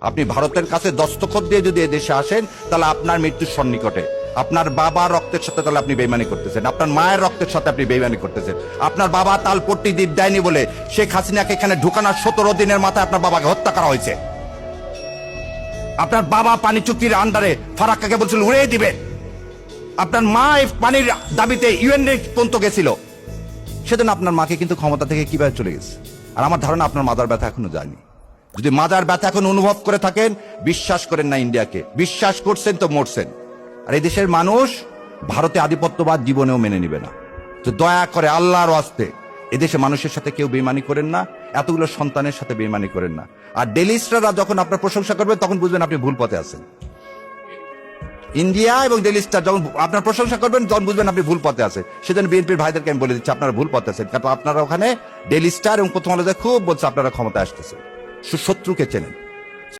আপনি ভারতের কাছে দস্তখত দিয়ে যদি এদেশে আসেন তাহলে আপনার মৃত্যুর সন্নিকটে। আপনার বাবা রক্তের সাথে তাহলে আপনি বেইমানি করতেছেন, আপনার মায়ের রক্তের সাথে আপনি বেইমানি করতেছেন। আপনার বাবা তালপট্টি দ্বীপ দেয়নি বলে শেখ হাসিনাকে এখানে ঢুকানোর 17 দিনের মাথায় আপনার বাবাকে হত্যা করা হয়েছে। আপনার বাবা পানি চুক্তির আন্ডারে ফারাক্কাকে বলছিল উড়িয়ে দিবে। আপনার মা এই পানির দাবিতে ইউএন পর্যন্ত গেছিল। সেদিন আপনার মাকে কিন্তু ক্ষমতা থেকে কিভাবে চলে গেছে। আর আমার ধারণা আপনার মাজার ব্যথা এখনো যায়নি। যদি মাজার ব্যথা এখন অনুভব করে থাকেন, বিশ্বাস করেন না ইন্ডিয়াকে, বিশ্বাস করছেন তো মরছেন। আর এই দেশের মানুষ ভারতে আধিপত্যবাদ জীবনেও মেনে নিবে না। তো দয়া করে আল্লাহর ওয়াস্তে এদেশে মানুষের সাথে কেউ বেইমানি করেন না, এতগুলো সন্তানের সাথে বেইমানি করেন না। আর ডেলিস্টরা যখন আপনার প্রশংসা করবেন তখন বুঝবেন আপনি ভুল পথে আছেন। ইন্ডিয়া এবং ডেলি স্টার যখন আপনার প্রশংসা করবেন তখন বুঝবেন আপনি ভুল পথে আছে। সেজন্য বিএনপির ভাইদেরকে আমি বলে দিচ্ছি আপনারা ভুল পথে আছেন, কারণ আপনারা ওখানে ডেলি স্টার এবং প্রথম আলোতে খুব বলছে আপনারা ক্ষমতা আসতেছে। শত্রুকে চেনেন।